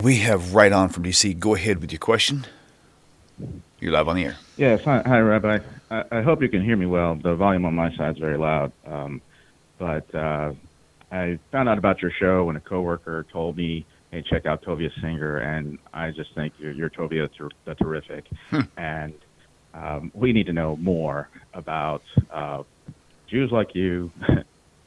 We have right on from DC. Go ahead with your question. You're live on the air. Yes. Hi, Rabbi. I hope you can hear me well. The volume on my side is very loud. But I found out about your show when a coworker told me, "Hey, check out Tovia Singer," and I just think your Tovia that's terrific. And we need to know more about Jews like you,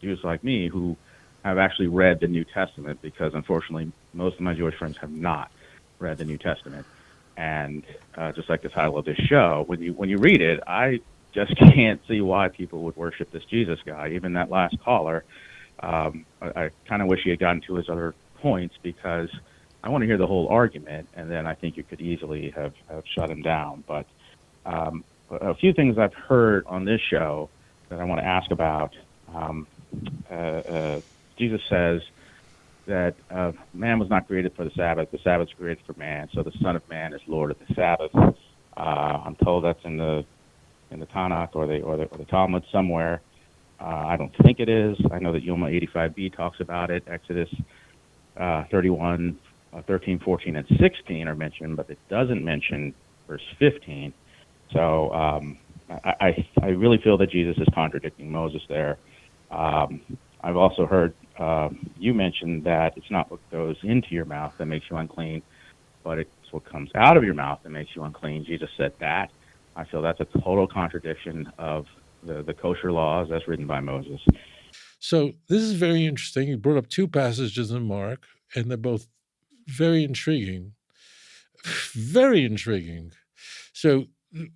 Jews like me, who have actually read the New Testament, because unfortunately most of my Jewish friends have not read the New Testament. And just like the title of this show, when you read it, I just can't see why people would worship this Jesus guy. Even that last caller, I kind of wish he had gotten to his other points, because I want to hear the whole argument, and then I think you could easily have shut him down. But a few things I've heard on this show that I want to ask about. Jesus says that man was not created for the Sabbath's created for man, so the Son of Man is Lord of the Sabbath. I'm told that's in the Tanakh or the Talmud somewhere. I don't think it is. I know that Yoma 85b talks about it. Exodus 31, 13, 14, and 16 are mentioned, but it doesn't mention verse 15. So I really feel that Jesus is contradicting Moses there. I've also heard you mention that it's not what goes into your mouth that makes you unclean, but it's what comes out of your mouth that makes you unclean. Jesus said that. I feel that's a total contradiction of the kosher laws as written by Moses. So this is very interesting. You brought up two passages in Mark, and they're both very intriguing. Very intriguing. So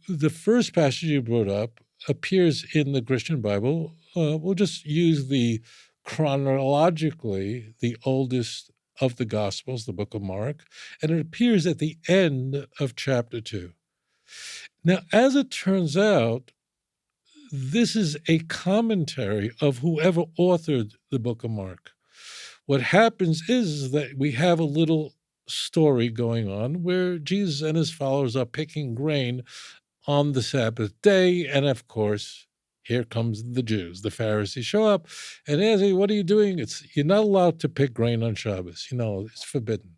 the first passage you brought up appears in the Christian Bible. We'll just use the chronologically the oldest of the Gospels, the book of Mark, and it appears at the end of chapter 2. Now, as it turns out, this is a commentary of whoever authored the book of Mark. What happens is that we have a little story going on where Jesus and his followers are picking grain on the Sabbath day. And of course, here comes the Jews. The Pharisees show up and they say, "What are you doing? You're not allowed to pick grain on Shabbos. It's forbidden."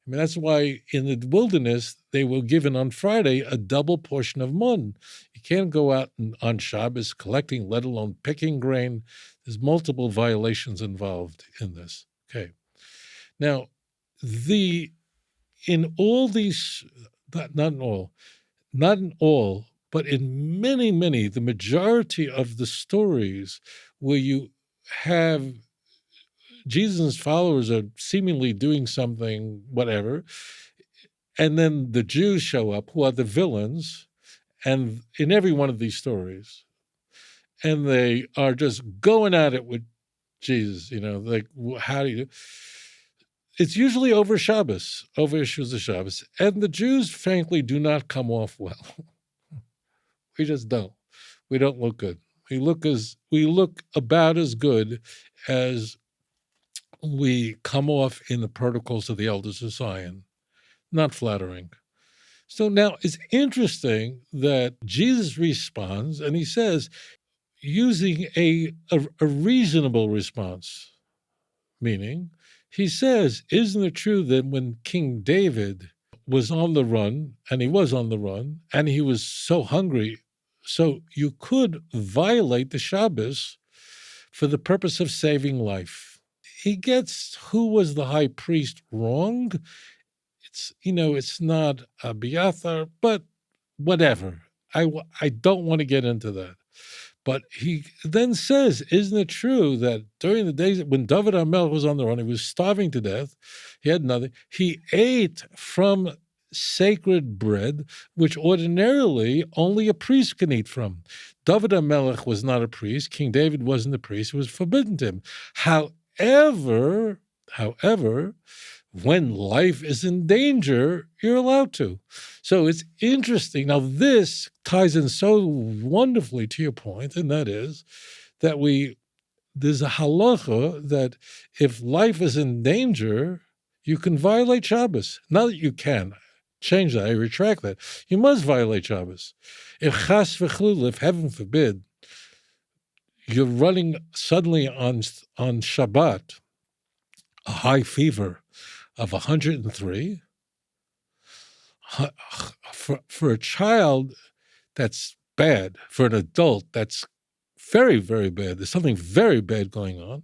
I mean, that's why in the wilderness, they were given on Friday a double portion of mun. You can't go out on Shabbos collecting, let alone picking grain. There's multiple violations involved in this. Okay. Now, in all these, not in all, but in many, many, the majority of the stories where you have Jesus' followers are seemingly doing something, whatever, and then the Jews show up, who are the villains, and in every one of these stories, and they are just going at it with Jesus, like, how do you... It's usually over Shabbos, over issues of Shabbos, and the Jews, frankly, do not come off well. We just don't. We don't look good. We look about as good as we come off in the protocols of the elders of Zion. Not flattering. So now it's interesting that Jesus responds, and he says, using a reasonable response, meaning he says, isn't it true that when King David was on the run, and he was on the run, and he was so hungry, so you could violate the Shabbos for the purpose of saving life. He gets who was the high priest wrong. It's not Abiathar, but whatever. I don't want to get into that. But he then says, isn't it true that during the days when David HaMelech was on the run, he was starving to death, he had nothing, he ate from sacred bread, which ordinarily only a priest can eat from. David HaMelech was not a priest. King David wasn't a priest. It was forbidden to him. However, when life is in danger, you're allowed to. So it's interesting. Now, this ties in so wonderfully to your point, and that is that there's a halacha that if life is in danger, you can violate Shabbos. Not that you can. Change that. I retract that. You must violate Shabbos. If chas v'chlul, if heaven forbid, you're running suddenly on Shabbat, a high fever, of 103. For a child, that's bad. For an adult, that's very, very bad. There's something very bad going on.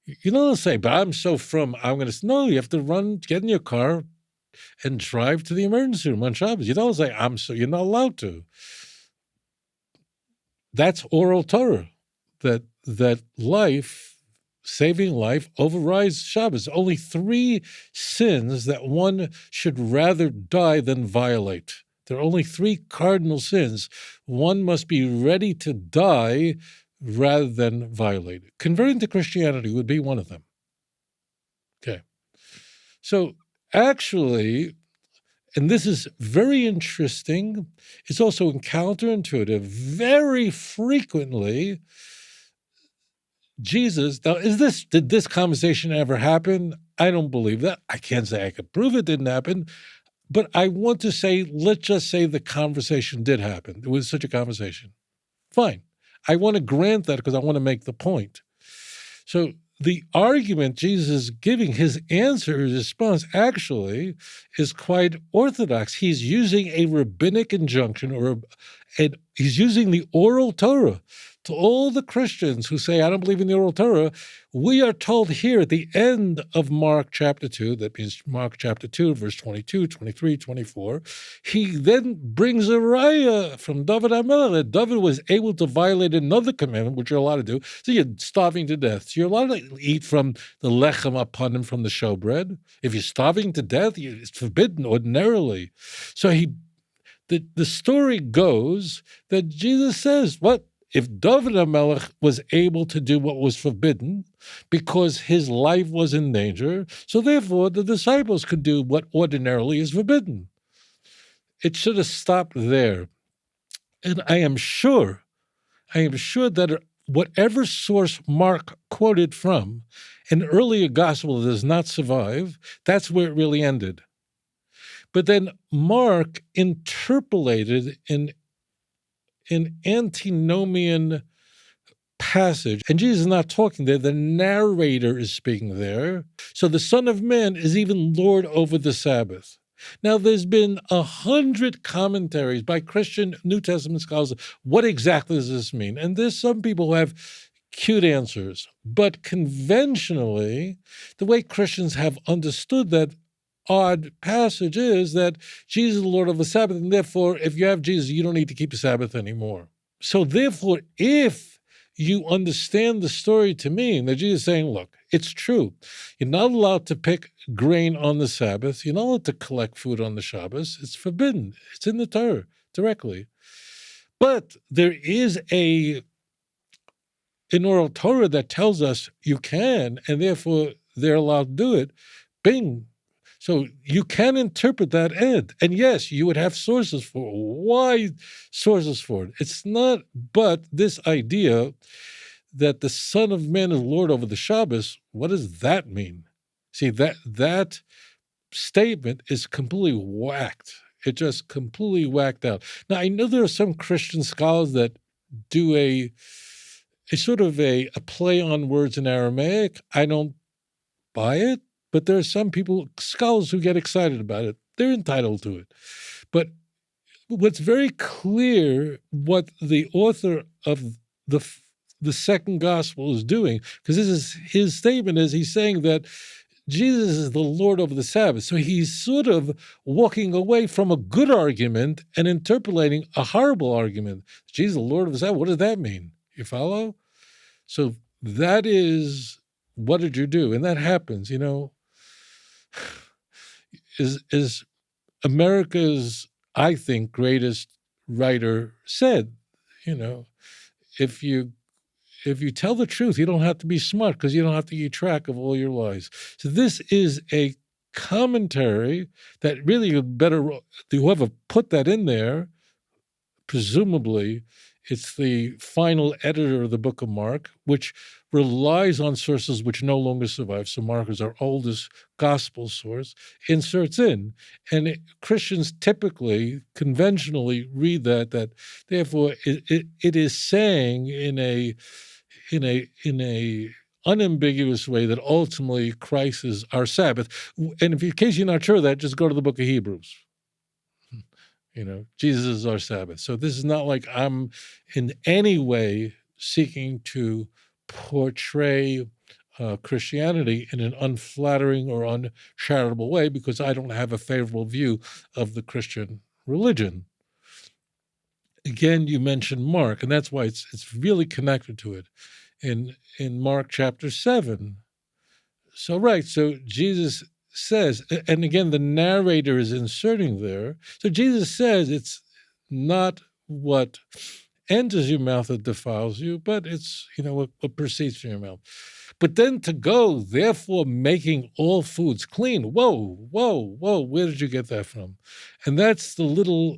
You don't say, but I'm so frum, I'm going to say, no, you have to get in your car and drive to the emergency room on Shabbos. You don't say, you're not allowed to. That's oral Torah, that saving life overrides Shabbos. Only 3 sins that one should rather die than violate. There are only 3 cardinal sins. One must be ready to die rather than violate it. Converting to Christianity would be one of them. Okay. So actually, and this is very interesting, it's also counterintuitive. Very frequently, Jesus, now did this conversation ever happen? I don't believe that. I can't say I could prove it didn't happen, but I want to say, let's just say the conversation did happen. There was such a conversation. Fine. I want to grant that because I want to make the point. So the argument Jesus is giving, his answer, his response actually is quite orthodox. He's using a rabbinic injunction and he's using the oral Torah. To all the Christians who say, I don't believe in the oral Torah, we are told here at the end of Mark chapter 2, that means Mark chapter 2, verse 22, 23, 24, he then brings a raya from David HaMelech that David was able to violate another commandment, which you're allowed to do. So you're starving to death. So you're allowed to eat from the lechem upon him from the showbread. If you're starving to death, it's forbidden ordinarily. So the story goes that Jesus says, what? If David HaMelech was able to do what was forbidden because his life was in danger, so therefore the disciples could do what ordinarily is forbidden. It should have stopped there. And I am sure that whatever source Mark quoted from, an earlier gospel that does not survive, that's where it really ended. But then Mark interpolated an antinomian passage, and Jesus is not talking there, the narrator is speaking there. So the Son of Man is even Lord over the Sabbath. Now, there's been 100 commentaries by Christian New Testament scholars. What exactly does this mean? And there's some people who have cute answers, but conventionally, the way Christians have understood that odd passage is that Jesus is the Lord of the Sabbath, and therefore, if you have Jesus, you don't need to keep the Sabbath anymore. So therefore, if you understand the story to mean that Jesus is saying, look, it's true. You're not allowed to pick grain on the Sabbath. You're not allowed to collect food on the Shabbos. It's forbidden. It's in the Torah directly. But there is an oral Torah that tells us you can, and therefore they're allowed to do it. Bing. So you can interpret that and yes, you would have sources for it. Why sources for it? It's not but this idea that the Son of Man is Lord over the Shabbos. What does that mean? See, that statement is completely whacked. It just completely whacked out. Now, I know there are some Christian scholars that do a sort of a play on words in Aramaic. I don't buy it. But there are some scholars who get excited about it. They're entitled to it. But what's very clear, what the author of the second gospel is doing, because this is his statement, is he's saying that Jesus is the Lord over the Sabbath. So he's sort of walking away from a good argument and interpolating a horrible argument. Jesus is the Lord of the Sabbath. What does that mean? You follow? So that is, what did you do? And that happens, is America's, I think, greatest writer said, if you tell the truth, you don't have to be smart because you don't have to keep track of all your lies. So this is a commentary that really whoever put that in there, presumably it's the final editor of the book of Mark, which relies on sources which no longer survive. So Mark is our oldest gospel source, inserts in. And Christians typically, conventionally read that therefore it is saying in a unambiguous way that ultimately Christ is our Sabbath. And in case you're not sure of that, just go to the book of Hebrews. Jesus is our Sabbath. So this is not like I'm in any way seeking to portray Christianity in an unflattering or uncharitable way, because I don't have a favorable view of the Christian religion. Again, you mentioned Mark, and that's why it's really connected to it. In Mark chapter 7. So Jesus says, and again, the narrator is inserting there. So Jesus says it's not what enters your mouth that defiles you, but it's, what proceeds from your mouth. But then to go, therefore, making all foods clean. Whoa, where did you get that from? And that's the little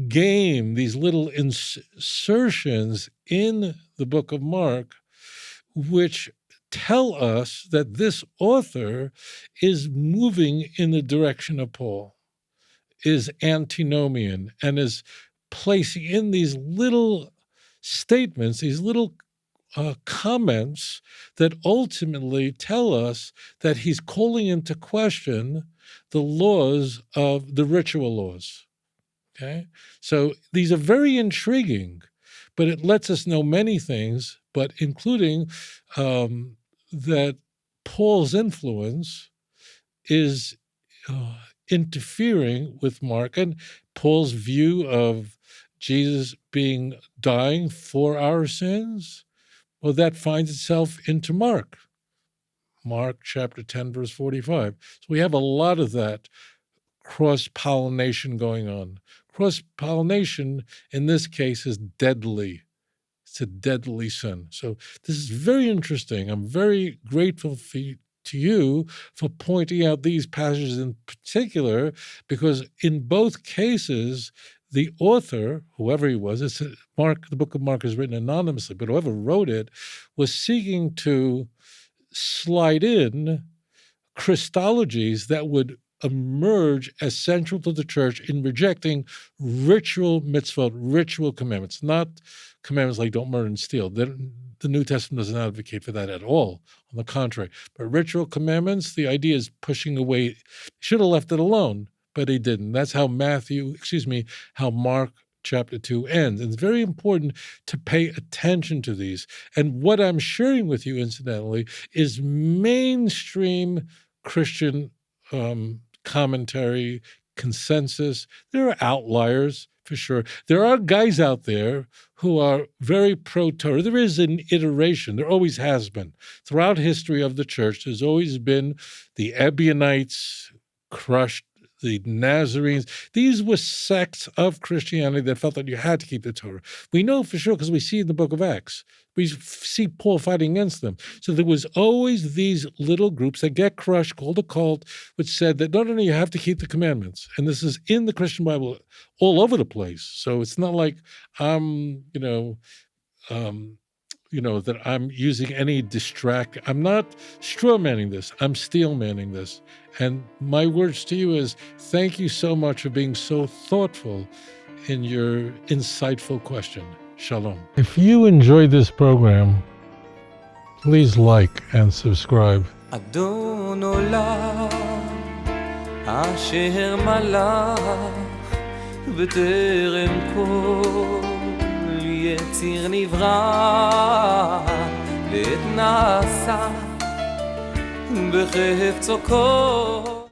game, these little insertions in the book of Mark, which tell us that this author is moving in the direction of Paul, is antinomian, and is placing in these little statements, these little comments that ultimately tell us that he's calling into question the laws of the ritual laws. Okay, so these are very intriguing, but it lets us know many things, but including that Paul's influence is interfering with Mark, and Paul's view of Jesus dying for our sins. Well, that finds itself into Mark chapter 10, verse 45. So we have a lot of that cross-pollination going on. Cross-pollination, in this case, is deadly. It's a deadly sin. So this is very interesting. I'm very grateful to you for pointing out these passages in particular, because in both cases, the author, whoever he was, the book of Mark is written anonymously, but whoever wrote it was seeking to slide in Christologies that would emerge as central to the church in rejecting ritual mitzvot, ritual commandments, not commandments like don't murder and steal. The New Testament doesn't advocate for that at all. On the contrary. But ritual commandments, the idea is pushing away. Should have left it alone, but he didn't. That's how how Mark chapter 2 ends. And it's very important to pay attention to these. And what I'm sharing with you, incidentally, is mainstream Christian commentary, consensus. There are outliers, for sure. There are guys out there who are very pro-Torah. There is an iteration. There always has been. Throughout history of the church, there's always been the Ebionites crushed the Nazarenes. These were sects of Christianity that felt that you had to keep the Torah. We know for sure because we see in the book of Acts. We see Paul fighting against them. So there was always these little groups that get crushed, called a cult, which said that not only you have to keep the commandments, and this is in the Christian Bible all over the place. So it's not like I'm, that I'm using any I'm not straw-manning this. I'm steel-manning this. And my words to you is, thank you so much for being so thoughtful in your insightful question. Shalom. If you enjoyed this program, please like and subscribe. אדון עולם אשר מלך בטרם כל יציר נברא לעת נעשה בחפצו כל